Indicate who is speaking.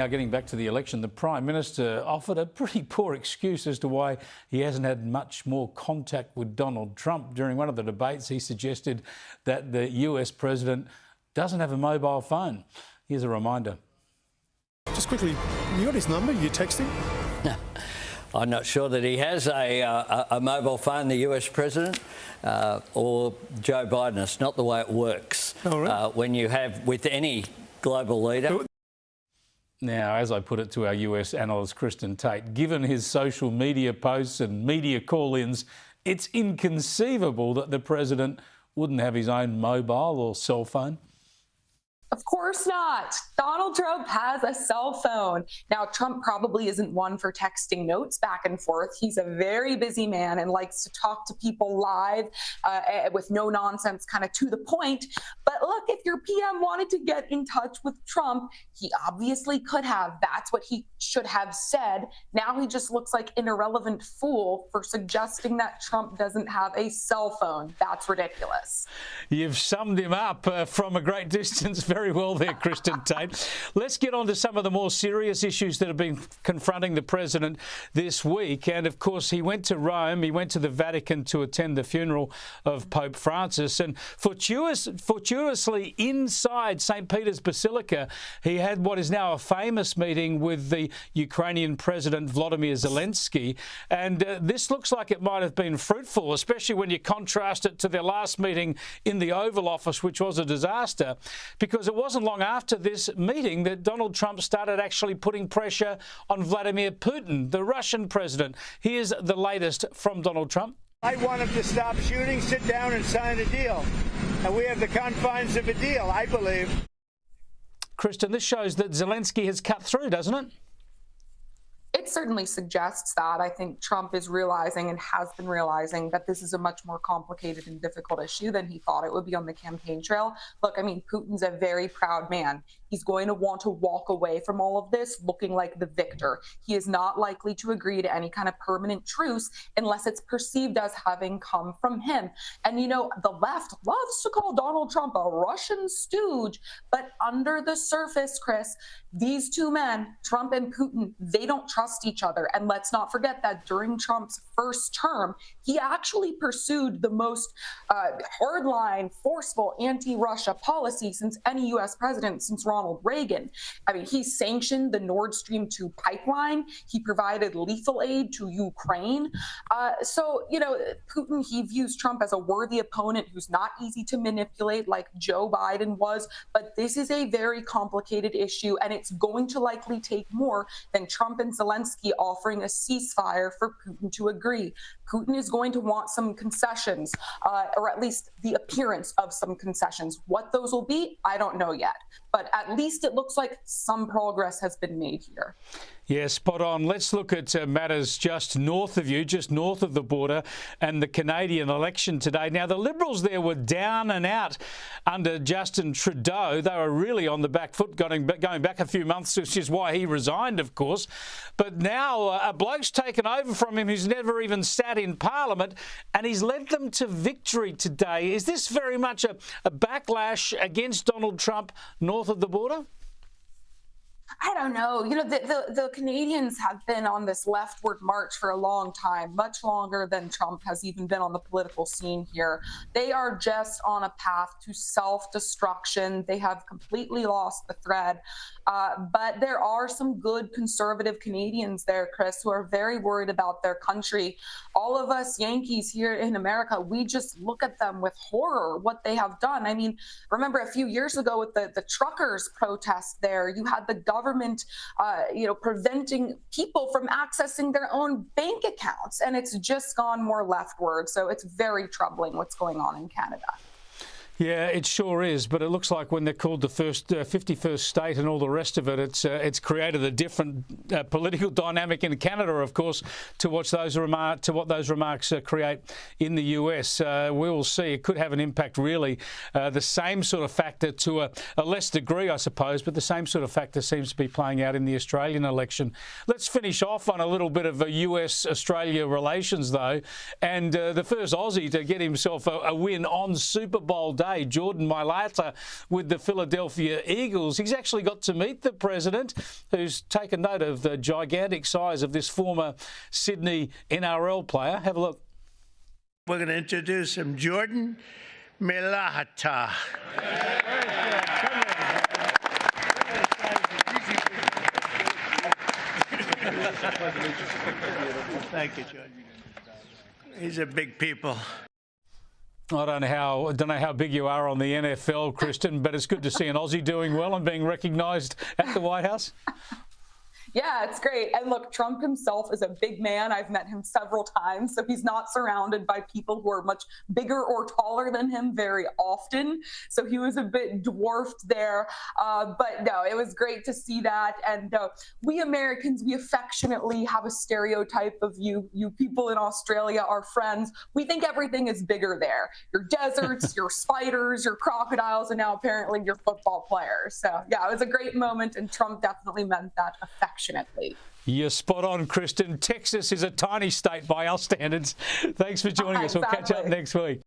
Speaker 1: Now, getting back to the election, the Prime Minister offered a pretty poor excuse as to why he hasn't had much more contact with Donald Trump. During one of the debates, he suggested that the US President doesn't have a mobile phone. Here's a reminder.
Speaker 2: Just quickly, you got his number? You texting?
Speaker 3: I'm not sure that he has a mobile phone, the US President, or Joe Biden. It's not the way it works.
Speaker 2: Oh, really?
Speaker 3: When you have, with any global leader.
Speaker 1: Now, as I put it to our US analyst, Kristin Tate, given his social media posts and media call-ins, it's inconceivable that the President wouldn't have his own mobile or cell phone.
Speaker 4: Of course not. Donald Trump has a cell phone. Now, Trump probably isn't one for texting notes back and forth. He's a very busy man and likes to talk to people live with no nonsense, kind of to the point. But look, if your PM wanted to get in touch with Trump, he obviously could have. That's what he should have said. Now he just looks like an irrelevant fool for suggesting that Trump doesn't have a cell phone. That's ridiculous.
Speaker 1: You've summed him up from a great distance very well there, Kristin Tate. Let's get on to some of the more serious issues that have been confronting the President this week. And, of course, he went to Rome, he went to the Vatican to attend the funeral of Pope Francis. And fortuitously, inside St. Peter's Basilica, he had what is now a famous meeting with the Ukrainian President Volodymyr Zelensky. And this looks like it might have been fruitful, especially when you contrast it to their last meeting in the Oval Office, which was a disaster, because it wasn't long after this meeting that Donald Trump started actually putting pressure on Vladimir Putin, the Russian president. Here's the latest from Donald Trump.
Speaker 5: I want him to stop shooting, sit down and sign a deal. And we have the confines of a deal, I believe.
Speaker 1: Kristin, this shows that Zelensky has cut through, doesn't it?
Speaker 4: It certainly suggests that. I think Trump is realizing and has been realizing that this is a much more complicated and difficult issue than he thought it would be on the campaign trail. Look, I mean, Putin's a very proud man. He's going to want to walk away from all of this looking like the victor. He is not likely to agree to any kind of permanent truce unless it's perceived as having come from him. And, you know, the left loves to call Donald Trump a Russian stooge, but under the surface, Chris, these two men, Trump and Putin, they don't trust each other. And let's not forget that during Trump's first term, he actually pursued the most hardline, forceful anti-Russia policy since any U.S. president since Ronald Reagan. I mean, he sanctioned the Nord Stream 2 pipeline. He provided lethal aid to Ukraine. So, you know, Putin, he views Trump as a worthy opponent who's not easy to manipulate like Joe Biden was. But this is a very complicated issue, and it's going to likely take more than Trump and Zelensky offering a ceasefire for Putin to agree. Putin is going to want some concessions, or at least the appearance of some concessions. What those will be, I don't know yet. But at least it looks like some progress has been made here.
Speaker 1: Yeah, spot on. Let's look at matters just north of you, just north of the border, and the Canadian election today. Now, the Liberals there were down and out under Justin Trudeau. They were really on the back foot going back a few months, which is why he resigned, of course. But now a bloke's taken over from him who's never even sat in Parliament, and he's led them to victory today. Is this very much a backlash against Donald Trump north of the border?
Speaker 4: I don't know. You know, the Canadians have been on this leftward march for a long time, much longer than Trump has even been on the political scene here. They are just on a path to self-destruction. They have completely lost the thread. But there are some good conservative Canadians there, Chris, who are very worried about their country. All of us Yankees here in America, we just look at them with horror, what they have done. I mean, remember a few years ago with the truckers protest there, you had the government, preventing people from accessing their own bank accounts. And it's just gone more leftward. So it's very troubling what's going on in Canada.
Speaker 1: Yeah, it sure is. But it looks like when they're called the 51st state and all the rest of it, it's created a different political dynamic in Canada, of course, to what those remarks create in the US. We will see. It could have an impact, really. The same sort of factor to a less degree, I suppose, but the same sort of factor seems to be playing out in the Australian election. Let's finish off on a little bit of US-Australia relations, though. And the first Aussie to get himself a win on Super Bowl day. today, Jordan Mailata with the Philadelphia Eagles. He's actually got to meet the president, who's taken note of the gigantic size of this former Sydney NRL player. Have a look.
Speaker 5: We're going to introduce him, Jordan Mailata. Thank you, Jordan. These are big people.
Speaker 1: I don't know how big you are on the NFL, Kristin, but it's good to see an Aussie doing well and being recognised at the White House.
Speaker 4: Yeah, it's great. And look, Trump himself is a big man. I've met him several times, so he's not surrounded by people who are much bigger or taller than him very often. So he was a bit dwarfed there. But no, it was great to see that. And we Americans, we affectionately have a stereotype of you people in Australia, our friends. We think everything is bigger there. Your deserts, your spiders, your crocodiles, and now apparently your football players. So yeah, it was a great moment, and Trump definitely meant that affectionately.
Speaker 1: You're spot on, Kristin. Texas is a tiny state by our standards. Thanks for joining us. We'll catch up next week.